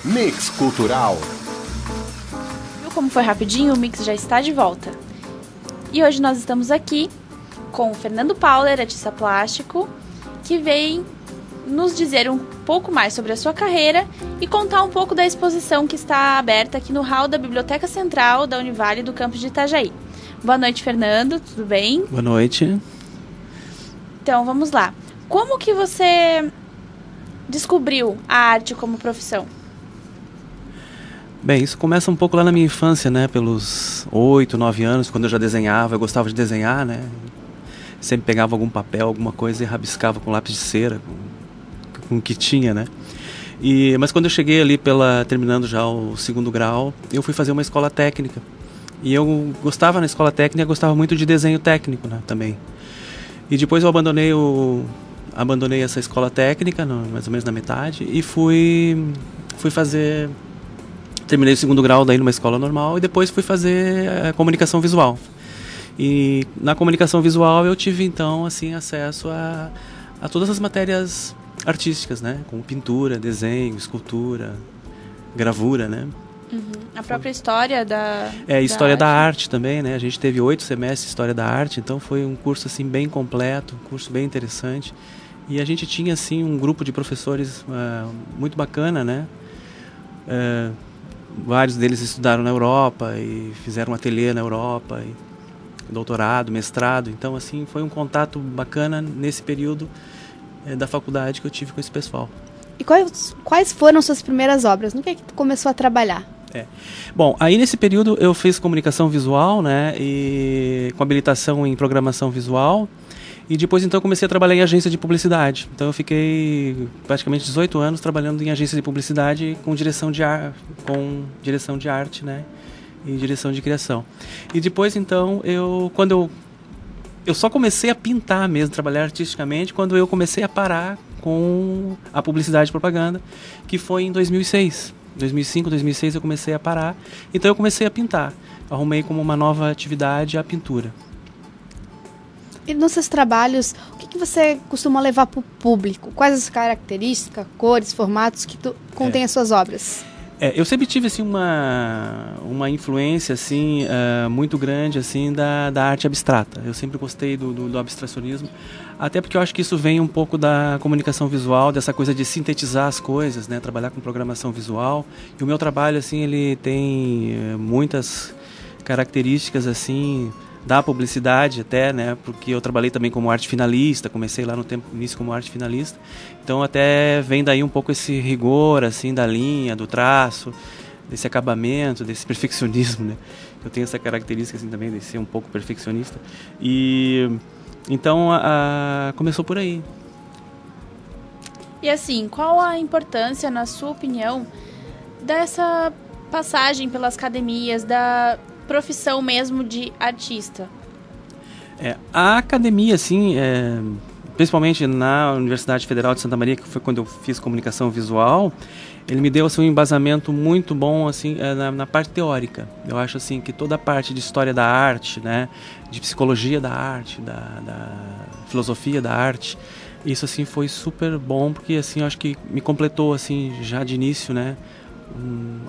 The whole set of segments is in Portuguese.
Mix Cultural. Viu como foi rapidinho? O Mix já está de volta. E hoje nós estamos aqui com o Fernando Pauler, artista plástico, que vem nos dizer um pouco mais sobre a sua carreira e contar um pouco da exposição que está aberta aqui no hall da Biblioteca Central da Univale do campus de Itajaí. Boa noite, Fernando, tudo bem? Boa noite. Então, vamos lá. Como que você descobriu a arte como profissão? Bem, isso começa um pouco lá na minha infância, né? Pelos 8, 9 anos, quando eu já desenhava, eu gostava de desenhar, né? Sempre pegava algum papel, alguma coisa e rabiscava com lápis de cera, com o que tinha, né? Mas quando eu cheguei ali terminando já o segundo grau, eu fui fazer uma escola técnica. E eu gostava na escola técnica, gostava muito de desenho técnico, né, também. E depois eu abandonei essa escola técnica, mais ou menos na metade, e fui fazer... Terminei o segundo grau daí numa escola normal e depois fui fazer comunicação visual. E na comunicação visual eu tive então assim acesso a todas as matérias artísticas, né, como pintura, desenho, escultura, gravura, né? Uhum. A própria história da história da arte também, né? A gente teve 8 semestres de história da arte, então foi um curso assim bem completo, um curso bem interessante. E a gente tinha assim um grupo de professores muito bacana, né? Vários deles estudaram na Europa e fizeram um ateliê na Europa, e doutorado, mestrado. Então, assim, foi um contato bacana nesse período da faculdade que eu tive com esse pessoal. E quais foram suas primeiras obras? No que é que tu começou a trabalhar? Bom, aí nesse período eu fiz comunicação visual, né, e com habilitação em programação visual. E depois então comecei a trabalhar em agência de publicidade. Então eu fiquei praticamente 18 anos trabalhando em agência de publicidade com direção de arte, né? E direção de criação. E depois então eu só comecei a pintar mesmo, trabalhar artisticamente, quando eu comecei a parar com a publicidade e propaganda, que foi em 2006. 2005, 2006 eu comecei a parar. Então eu comecei a pintar. Arrumei como uma nova atividade a pintura. E nos seus trabalhos, o que você costuma levar para o público? Quais as características, cores, formatos que tu contém as suas obras? Eu sempre tive assim, uma influência assim, muito grande assim, da arte abstrata. Eu sempre gostei do abstracionismo, até porque eu acho que isso vem um pouco da comunicação visual, dessa coisa de sintetizar as coisas, né? Trabalhar com programação visual. E o meu trabalho assim, ele tem muitas características assim, da publicidade até, né, porque eu trabalhei também como arte finalista, comecei lá no início como arte finalista, então até vem daí um pouco esse rigor, assim, da linha, do traço, desse acabamento, desse perfeccionismo, né, eu tenho essa característica, assim, também, de ser um pouco perfeccionista, e então começou por aí. E assim, qual a importância, na sua opinião, dessa passagem pelas academias, da profissão mesmo de artista? A academia, assim, principalmente na Universidade Federal de Santa Maria, que foi quando eu fiz comunicação visual, ele me deu assim, um embasamento muito bom assim, na parte teórica. Eu acho assim, que toda a parte de história da arte, né, de psicologia da arte, da filosofia da arte, isso assim, foi super bom, porque assim, eu acho que me completou assim, já de início, né,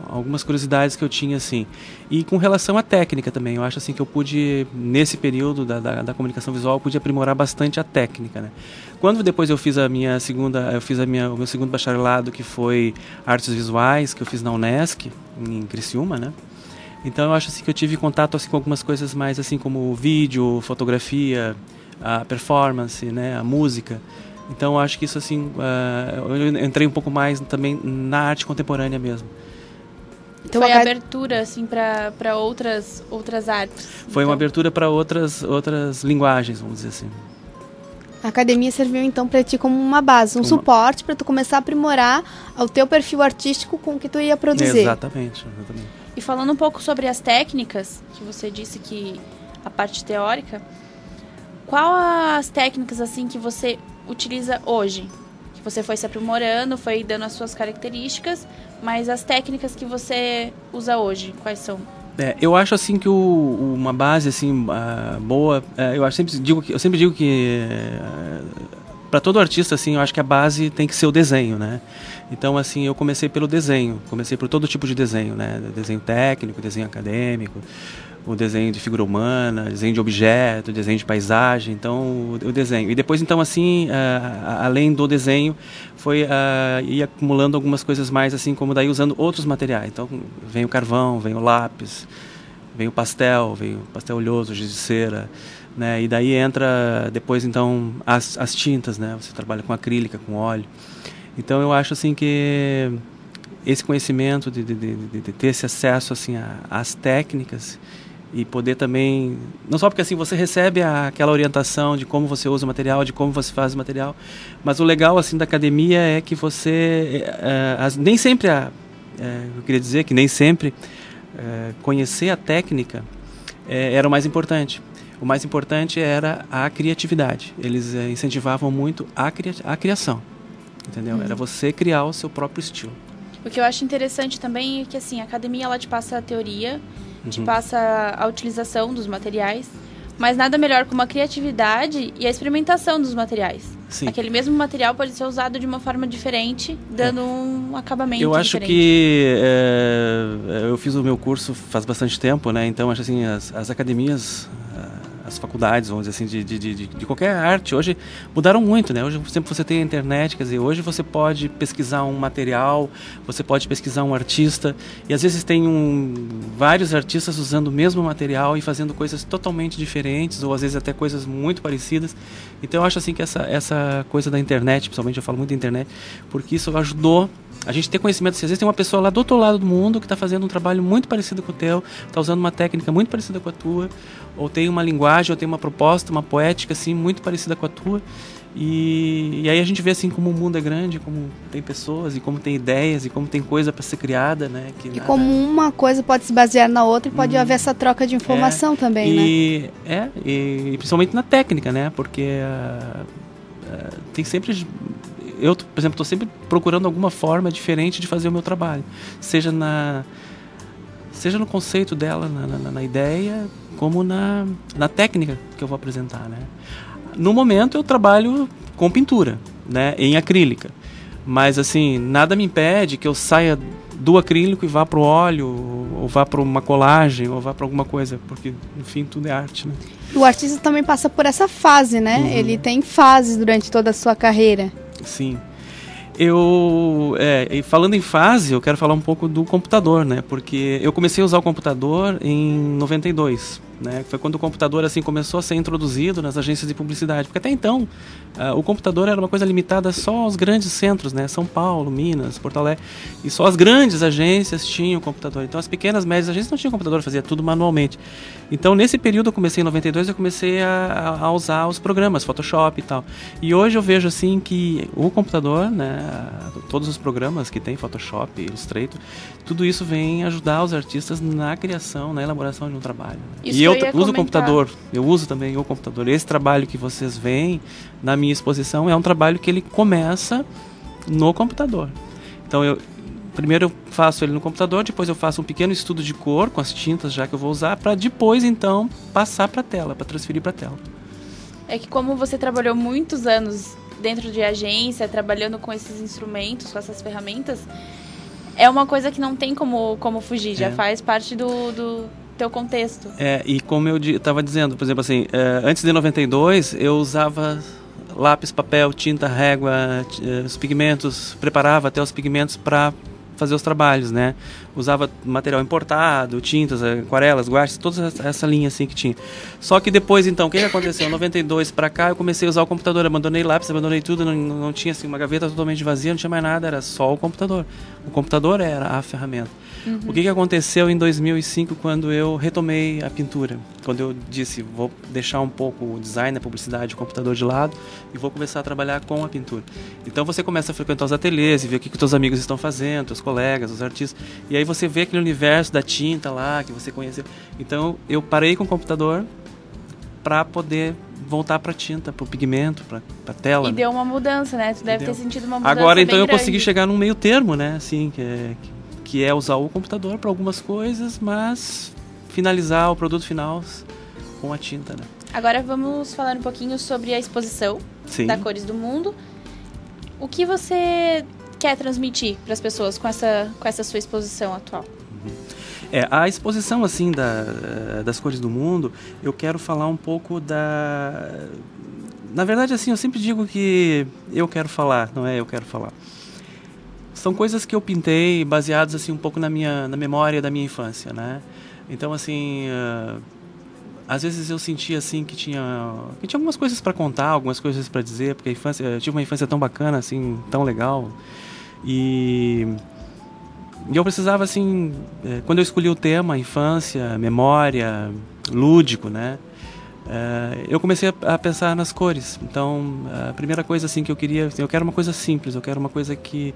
algumas curiosidades que eu tinha assim. E com relação à técnica também, eu acho assim que eu pude, nesse período da comunicação visual, eu pude aprimorar bastante a técnica, né? Quando depois eu fiz o meu segundo bacharelado, que foi artes visuais, que eu fiz na Unesc, em Criciúma, né? Então eu acho assim que eu tive contato assim com algumas coisas mais assim como vídeo, fotografia, a performance, né, a música. Então, eu acho que isso, assim, eu entrei um pouco mais também na arte contemporânea mesmo. Então, foi a abertura, assim, para outras artes? Foi uma abertura para outras linguagens, vamos dizer assim. A academia serviu, então, para ti como uma base, um suporte para tu começar a aprimorar o teu perfil artístico com o que tu ia produzir. Exatamente. E falando um pouco sobre as técnicas, que você disse que a parte teórica, qual as técnicas, assim, que você utiliza hoje? Que você foi se aprimorando, foi dando as suas características, mas as técnicas que você usa hoje, quais são? Eu acho assim que uma base assim boa, eu sempre digo que para todo artista, assim, eu acho que a base tem que ser o desenho, né? Então, assim, eu comecei pelo desenho, comecei por todo tipo de desenho, né? Desenho técnico, desenho acadêmico, o desenho de figura humana, desenho de objeto, desenho de paisagem, então o desenho. E depois, então, assim, além do desenho, foi ir acumulando algumas coisas mais, assim, como daí usando outros materiais. Então, vem o carvão, vem o lápis, vem o pastel oleoso, giz de cera, né? E daí entra depois, então, as tintas, né? Você trabalha com acrílica, com óleo. Então, eu acho, assim, que esse conhecimento de ter esse acesso, assim, às técnicas e poder também, não só porque assim você recebe aquela orientação de como você usa o material, de como você faz o material, mas o legal assim da academia é que você, nem sempre, eu queria dizer que nem sempre conhecer a técnica era o mais importante. O mais importante era a criatividade. Eles incentivavam muito a criação, entendeu? Era você criar o seu próprio estilo. O que eu acho interessante também é que assim, a academia ela te passa a teoria, te passa a utilização dos materiais, mas nada melhor como a criatividade e a experimentação dos materiais. Sim. Aquele mesmo material pode ser usado de uma forma diferente, dando um acabamento diferente. Eu acho que eu fiz o meu curso faz bastante tempo, né? Então acho assim as academias, as faculdades, vamos dizer assim, de qualquer arte, hoje mudaram muito, né? Hoje sempre você tem a internet, quer dizer, hoje você pode pesquisar um material, você pode pesquisar um artista, e às vezes tem vários artistas usando o mesmo material e fazendo coisas totalmente diferentes, ou às vezes até coisas muito parecidas. Então eu acho assim que essa coisa da internet, principalmente eu falo muito da internet, porque isso ajudou a gente ter conhecimento. Se às vezes tem uma pessoa lá do outro lado do mundo que está fazendo um trabalho muito parecido com o teu, está usando uma técnica muito parecida com a tua, ou tem uma linguagem, ou tem uma proposta, uma poética assim muito parecida com a tua, e aí a gente vê assim como o mundo é grande, como tem pessoas, e como tem ideias, e como tem coisa para ser criada, né? E como uma coisa pode se basear na outra e pode haver essa troca de informação também, né? E principalmente na técnica, né? Porque tem sempre... Eu, por exemplo, estou sempre procurando alguma forma diferente de fazer o meu trabalho. Seja no conceito dela, na ideia, como na técnica que eu vou apresentar, né? No momento eu trabalho com pintura, né? Em acrílica. Mas, assim, nada me impede que eu saia do acrílico e vá para o óleo, ou vá para uma colagem, ou vá para alguma coisa. Porque, no fim, tudo é arte, né? O artista também passa por essa fase, né? Ele tem fases durante toda a sua carreira. Sim. E falando em fase, eu quero falar um pouco do computador, né? Porque eu comecei a usar o computador em 92, né? Foi quando o computador assim começou a ser introduzido nas agências de publicidade. Porque até então, o computador era uma coisa limitada só aos grandes centros, né? São Paulo, Minas, Porto Alegre. E só as grandes agências tinham computador. Então as pequenas, médias agências não tinham computador, fazia tudo manualmente. Então nesse período eu comecei em 92, eu comecei a usar os programas, Photoshop e tal. E hoje eu vejo assim que o computador, né? Todos os programas que tem, Photoshop, Illustrator, tudo isso vem ajudar os artistas na criação, na elaboração de um trabalho. Né? E eu uso o computador, eu uso também o computador. Esse trabalho que vocês veem na minha exposição é um trabalho que ele começa no computador. Então primeiro eu faço ele no computador, depois eu faço um pequeno estudo de cor com as tintas já que eu vou usar, para depois então passar para a tela, para transferir para a tela. É que como você trabalhou muitos anos dentro de agência, trabalhando com esses instrumentos, com essas ferramentas, é uma coisa que não tem como fugir, já faz parte do teu contexto. E como eu estava dizendo, por exemplo, assim, antes de 92, eu usava lápis, papel, tinta, régua, os pigmentos, preparava até os pigmentos para fazer os trabalhos, né? Usava material importado, tintas, aquarelas, guaches, toda essa linha assim que tinha. Só que depois, então, o que aconteceu? Em 92 para cá, eu comecei a usar o computador, abandonei lápis, abandonei tudo, não tinha assim uma gaveta totalmente vazia, não tinha mais nada, era só o computador. O computador era a ferramenta. O que aconteceu em 2005 quando eu retomei a pintura? Quando eu disse, vou deixar um pouco o design, a publicidade, o computador de lado e vou começar a trabalhar com a pintura. Então você começa a frequentar os ateliês e ver o que os teus amigos estão fazendo, os colegas, os artistas. E aí você vê aquele universo da tinta lá que você conheceu. Então eu parei com o computador para poder voltar para tinta, para o pigmento, para a tela. E deu uma mudança, né? Tu deve ter sentido uma mudança. Agora então eu grande. consegui chegar num meio termo, né? Assim, que é usar o computador para algumas coisas, mas finalizar o produto final com a tinta, né? Agora vamos falar um pouquinho sobre a exposição. Sim. da Cores do Mundo. O que você quer transmitir para as pessoas com essa sua exposição atual? A exposição assim das Cores do Mundo, eu quero falar um pouco Na verdade, assim, eu sempre digo que eu quero falar, não é eu quero falar. São coisas que eu pintei baseadas assim um pouco na memória da minha infância, né? Então, assim, às vezes eu sentia assim que tinha algumas coisas para contar, algumas coisas para dizer, porque eu tive uma infância tão bacana, assim, tão legal. E eu precisava, assim, quando eu escolhi o tema, infância, memória, lúdico, né? Eu comecei a pensar nas cores. Então, a primeira coisa assim que eu quero uma coisa simples, eu quero uma coisa que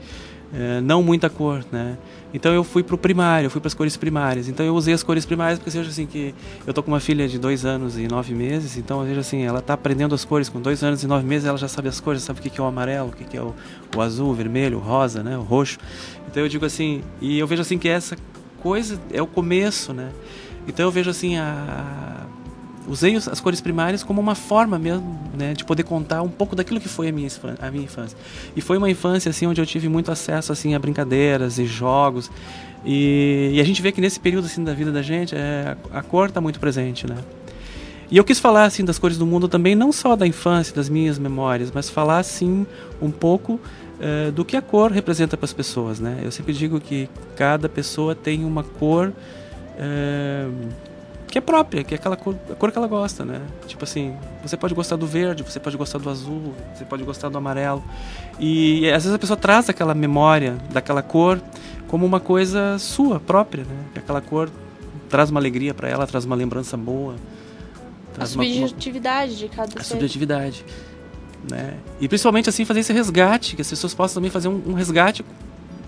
não muita cor, né? Então eu fui para o primário, eu fui para as cores primárias. Então eu usei as cores primárias porque seja assim que eu tô com uma filha de 2 anos e 9 meses, então veja assim, ela está aprendendo as cores com 2 anos e 9 meses, ela já sabe as cores, sabe o que é o amarelo, o que é o azul, o vermelho, o rosa, né? O roxo. Então eu digo assim, e eu vejo assim que essa coisa é o começo, né? Então eu vejo assim usei as cores primárias como uma forma mesmo, né, de poder contar um pouco daquilo que foi a minha infância. E foi uma infância assim onde eu tive muito acesso assim a brincadeiras e jogos. E a gente vê que nesse período assim da vida da gente, a cor está muito presente, né? E eu quis falar assim das Cores do Mundo também, não só da infância, das minhas memórias, mas falar assim um pouco do que a cor representa para as pessoas, né? Eu sempre digo que cada pessoa tem uma cor que é própria, que é a cor que ela gosta, né? Tipo assim, você pode gostar do verde, você pode gostar do azul, você pode gostar do amarelo. E às vezes a pessoa traz aquela memória daquela cor como uma coisa sua, própria, né? Que aquela cor traz uma alegria para ela, traz uma lembrança boa. A subjetividade de cada ser. A subjetividade, né? E principalmente assim fazer esse resgate, que as pessoas possam também fazer um resgate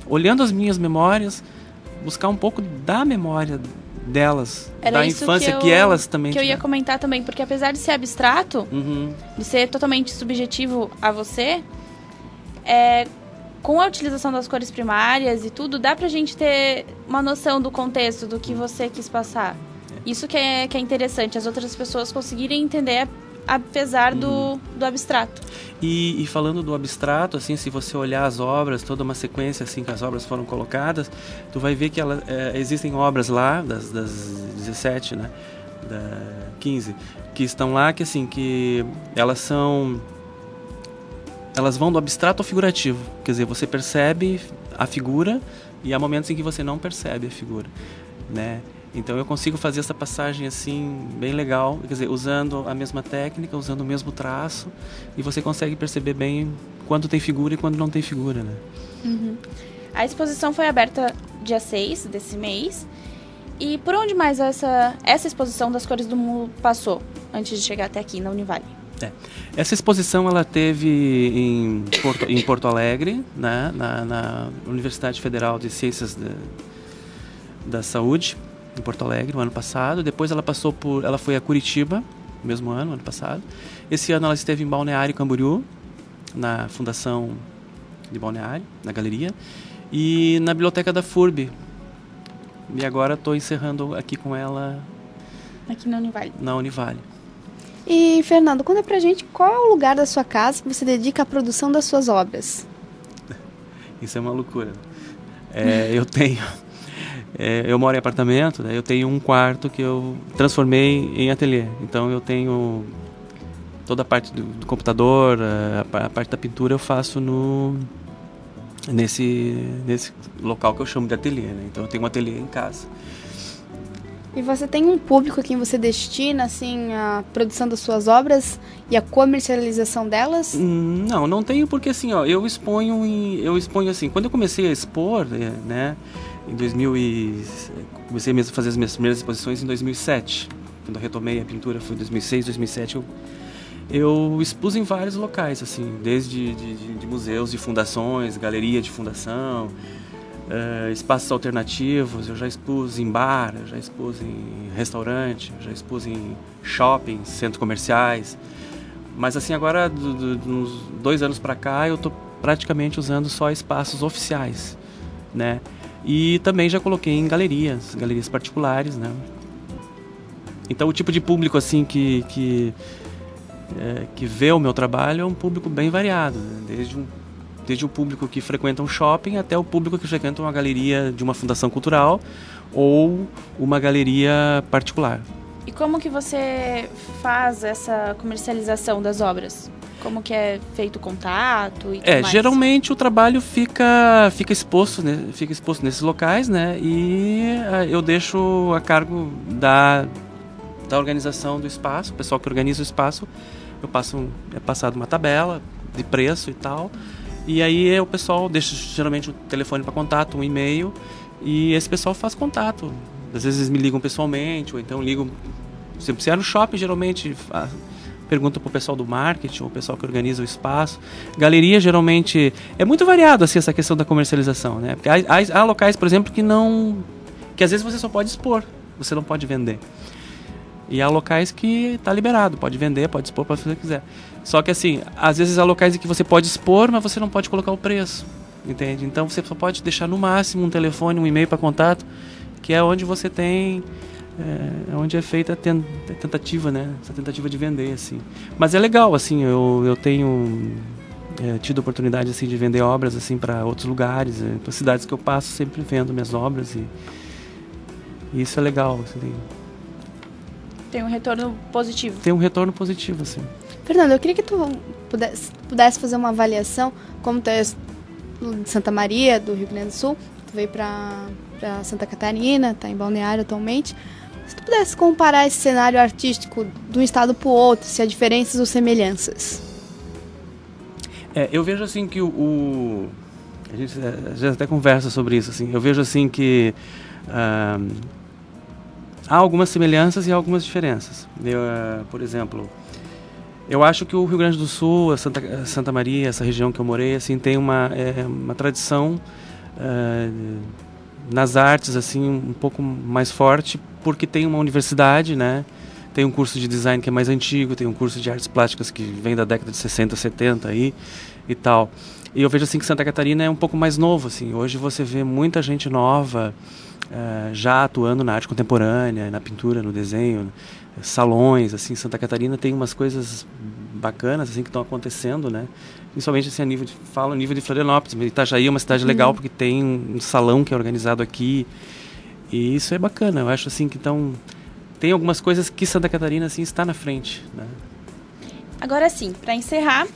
olhando as minhas memórias, buscar um pouco da memória delas, da infância que elas também tiveram. Eu ia comentar também, porque apesar de ser abstrato, de ser totalmente subjetivo a você, com a utilização das cores primárias e tudo, dá pra gente ter uma noção do contexto, do que você quis passar. Isso que é interessante, as outras pessoas conseguirem entender apesar do abstrato. E falando do abstrato, assim, se você olhar as obras, toda uma sequência assim que as obras foram colocadas, tu vai ver que existem obras lá, das 17, né, 15, que estão lá, que assim, que elas vão do abstrato ao figurativo. Quer dizer, você percebe a figura e há momentos em que você não percebe a figura, né? Então eu consigo fazer essa passagem assim bem legal, quer dizer, usando a mesma técnica, usando o mesmo traço, e você consegue perceber bem quando tem figura e quando não tem figura, né? A exposição foi aberta dia 6 desse mês. E por onde mais essa exposição das Cores do Mundo passou antes de chegar até aqui na Univale? Essa exposição ela teve em Porto Alegre, né, na Universidade Federal de Ciências da Saúde, em Porto Alegre, no ano passado. Depois ela foi a Curitiba, no mesmo ano passado. Esse ano ela esteve em Balneário Camboriú, na Fundação de Balneário, na galeria, e na Biblioteca da FURB. E agora estou encerrando aqui com ela... Aqui na Univale. Na Univale. E, Fernando, conta pra gente qual é o lugar da sua casa que você dedica à produção das suas obras. Isso é uma loucura. Eu moro em apartamento, né? Eu tenho um quarto que eu transformei em ateliê. Então eu tenho toda a parte do computador, a parte da pintura eu faço nesse local que eu chamo de ateliê, né? Então eu tenho um ateliê em casa. E você tem um público a quem você destina assim a produção das suas obras e a comercialização delas? Não tenho, porque assim, eu exponho assim, quando eu comecei a expor, né, comecei mesmo a fazer as minhas primeiras exposições em 2007. Quando eu retomei a pintura foi em 2006, 2007, eu expus em vários locais, assim, desde de museus, de fundações, galeria de fundação, espaços alternativos. Eu já expus em bar, eu já expus em restaurante, eu já expus em shoppings, centros comerciais. Mas assim, agora, uns 2 anos para cá, eu estou praticamente usando só espaços oficiais, né? E também já coloquei em galerias particulares, né? Então o tipo de público assim que que vê o meu trabalho é um público bem variado, né? Desde o público que frequenta um shopping até o público que frequenta uma galeria de uma fundação cultural ou uma galeria particular. E como que você faz essa comercialização das obras? Como que é feito o contato e tudo mais? Geralmente o trabalho fica exposto nesses locais, né? E eu deixo a cargo da organização do espaço, o pessoal que organiza o espaço, é passado uma tabela de preço e tal, e aí o pessoal deixa geralmente o telefone para contato, um e-mail, e esse pessoal faz contato. Às vezes me ligam pessoalmente, ou então ligam, se é no shopping, geralmente perguntam para o pessoal do marketing, ou o pessoal que organiza o espaço. Galeria, geralmente, é muito variado assim, essa questão da comercialização, né? Porque há locais, por exemplo, que às vezes você só pode expor, você não pode vender. E há locais que está liberado, pode vender, pode expor para fazer o que quiser. Só que assim, às vezes há locais em que você pode expor, mas você não pode colocar o preço, entende? Então você só pode deixar no máximo um telefone, um e-mail para contato, que é onde você tem, onde é feita a tentativa, né? Essa tentativa de vender, assim. Mas é legal, assim, eu tenho tido oportunidade assim de vender obras assim para outros lugares, para cidades que eu passo, sempre vendo minhas obras e isso é legal, assim. Tem um retorno positivo. Tem um retorno positivo, assim. Fernando, eu queria que tu pudesse fazer uma avaliação, como tu é de Santa Maria, do Rio Grande do Sul, tu veio para Santa Catarina, tá em Balneário atualmente. Se tu pudesse comparar esse cenário artístico de um estado para o outro, se há diferenças ou semelhanças. Eu vejo assim que a gente às vezes até conversa sobre isso, assim. Eu vejo assim que há algumas semelhanças e algumas diferenças. Por exemplo, eu acho que o Rio Grande do Sul, Santa Maria, essa região que eu morei, assim, tem uma tradição nas artes assim um pouco mais forte, porque tem uma universidade, né? Tem um curso de design que é mais antigo, tem um curso de artes plásticas que vem da década de 60, 70 aí e tal. E eu vejo assim que Santa Catarina é um pouco mais novo, assim. Hoje você vê muita gente nova já atuando na arte contemporânea, na pintura, no desenho, salões, assim. Santa Catarina tem umas coisas bacanas assim que estão acontecendo, né? Principalmente assim a nível de Florianópolis. Itajaí é uma cidade legal porque tem um salão que é organizado aqui e isso é bacana. Eu acho assim que tem algumas coisas que Santa Catarina assim está na frente, né? Agora sim, para encerrar,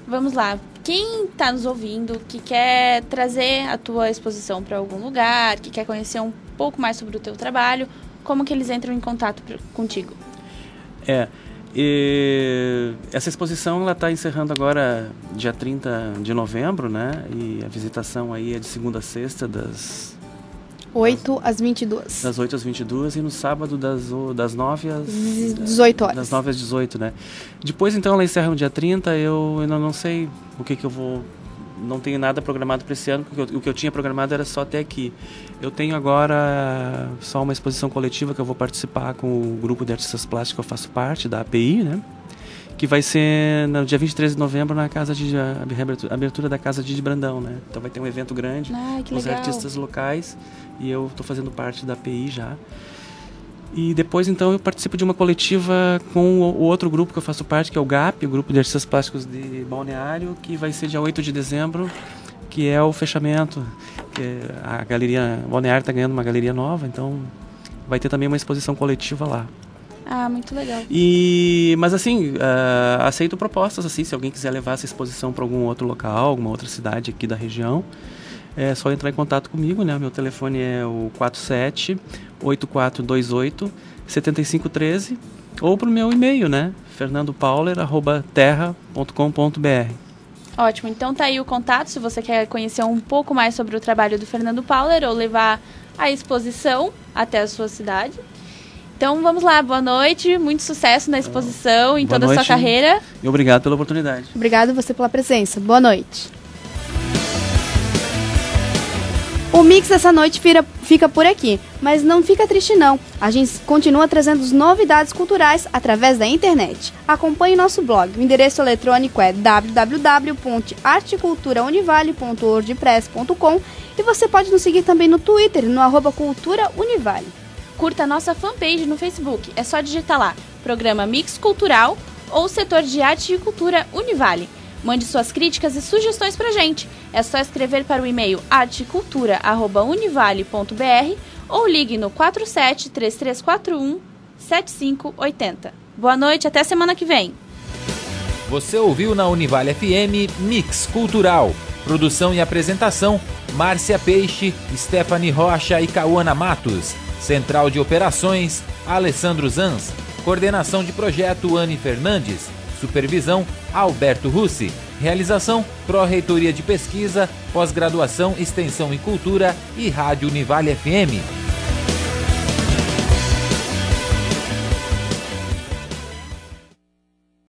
vamos lá. Quem está nos ouvindo, que quer trazer a tua exposição para algum lugar, que quer conhecer um pouco mais sobre o teu trabalho, como que eles entram em contato contigo? Essa exposição ela está encerrando agora dia 30 de novembro, né? E a visitação aí é de segunda a sexta, das 8 às 22. Das 8 às 22 e no sábado das 9 às 18 horas. Das 9 às 18, né? Depois então ela encerra no dia 30, eu ainda não sei o que eu vou... Não tenho nada programado para esse ano, porque o que eu tinha programado era só até aqui. Eu tenho agora só uma exposição coletiva que eu vou participar com o grupo de artistas plásticos que eu faço parte, da API, né? Que vai ser no dia 23 de novembro na casa de abertura da Casa de Brandão, né? Então vai ter um evento grande com os artistas locais e eu estou fazendo parte da API já. E depois então eu participo de uma coletiva com o outro grupo que eu faço parte, que é o GAP, o Grupo de Artistas Plásticos de Balneário, que vai ser dia 8 de dezembro, que é o fechamento. A galeria Balneário está ganhando uma galeria nova, então vai ter também uma exposição coletiva lá. Ah, muito legal. Mas assim, aceito propostas, assim, se alguém quiser levar essa exposição para algum outro local, alguma outra cidade aqui da região, é só entrar em contato comigo, né? Meu telefone é o 47-8428-7513 ou pro meu e-mail, né? fernandopauler@terra.com.br. Ótimo, então tá aí o contato, se você quer conhecer um pouco mais sobre o trabalho do Fernando Pauler ou levar a exposição até a sua cidade. Então vamos lá, boa noite, muito sucesso na exposição, em toda a sua carreira. E obrigado pela oportunidade. Obrigado você pela presença, boa noite. O Mix dessa noite fica por aqui, mas não fica triste não. A gente continua trazendo novidades culturais através da internet. Acompanhe nosso blog, o endereço eletrônico é www.arteculturaunivale.wordpress.com e você pode nos seguir também no Twitter, no @culturaunivale. Curta a nossa fanpage no Facebook, é só digitar lá, Programa Mix Cultural ou setor de arte e cultura Univale. Mande suas críticas e sugestões pra gente. É só escrever para o e-mail artecultura@univale.br ou ligue no 47-3341-7580. Boa noite, até semana que vem. Você ouviu na Univale FM Mix Cultural. Produção e apresentação, Márcia Peixe, Stephanie Rocha e Cauana Matos. Central de Operações, Alessandro Zanz. Coordenação de projeto, Anne Fernandes. Supervisão, Alberto Russi. Realização, Pró-Reitoria de Pesquisa, Pós-Graduação, Extensão e Cultura e Rádio Univale FM.